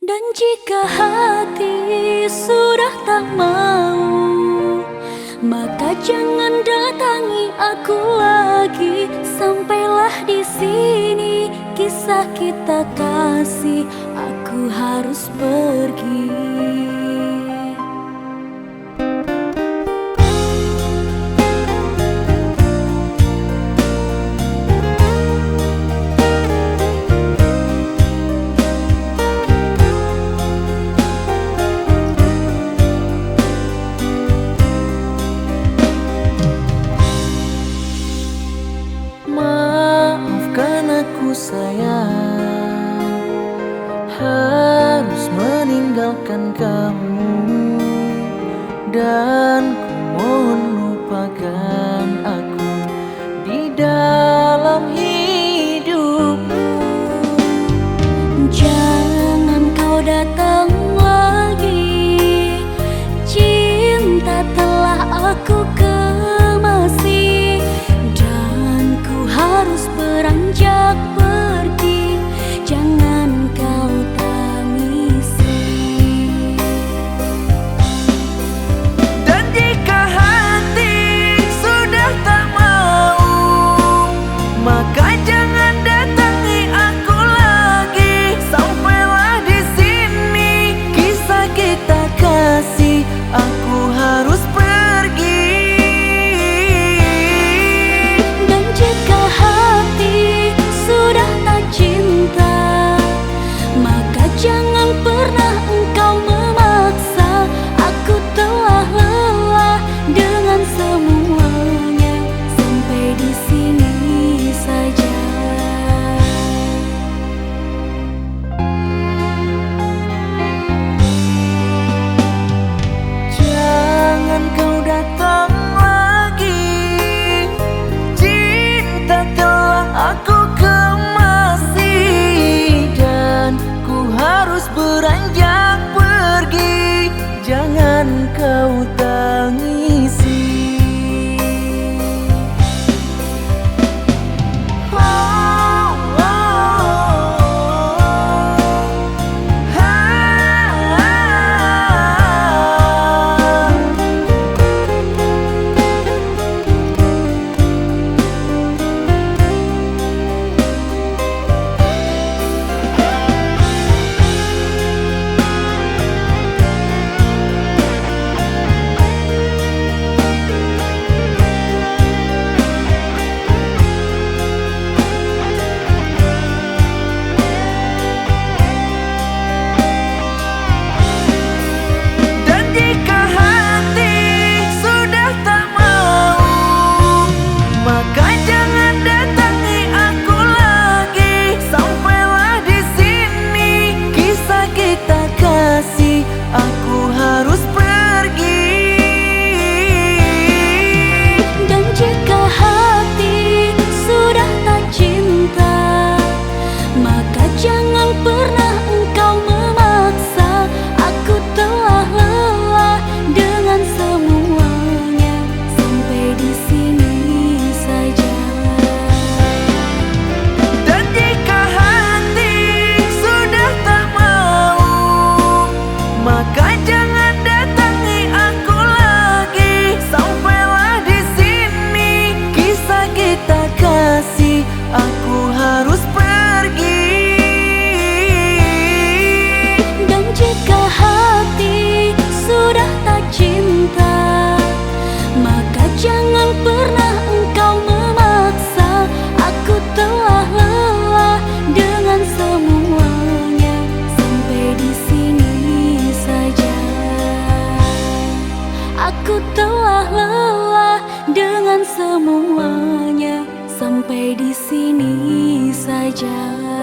Dan jika hati sudah tak mau, maka jangan datangi aku lagi. Sampailah di sini kisah kita kasih, aku harus pergi. Maafkan aku sayang, harus meninggalkan kamu. Dan ku mohon lupakan aku di dalam hidupmu. Jangan kau datang lagi, cinta telah aku kemasi, dan ku harus beranjak pergi. Jangan kau tangisi. Dan jika hati sudah tak mau, maka jangan datangi aku lagi. Sampailah di sini kisah kita kasih, aku harus pergi. Dan jika hati sudah tak cinta, maka jangan pernah engkau memaksa. Aku telah lelah dengan semuanya, sampai di sini saja. Jangan kau datang lagi, cinta telah aku kemasi, dan ku harus beranjak pergi. Jangan kau tangisi. Dan jika hati sudah tak mau, maka jangan datangi aku lagi. Sampailah di sini kisah kita kasih, aku harus pergi. Dan jika hati sudah tak cinta, maka jangan pernah engkau memaksa. Aku telah lelah dengan semuanya, sampai di sini saja. Dan jika hati sudah tak mau, maka jangan datangi aku lagi. Sampailah di sini kisah kita kasih, aku harus pergi. Dan jika hati sudah tak cinta, maka jangan pernah engkau memaksa. Aku telah lelah dengan semuanya, sampai di sini saja. Aku telah lelah dengan semuanya, sampai di sini saja.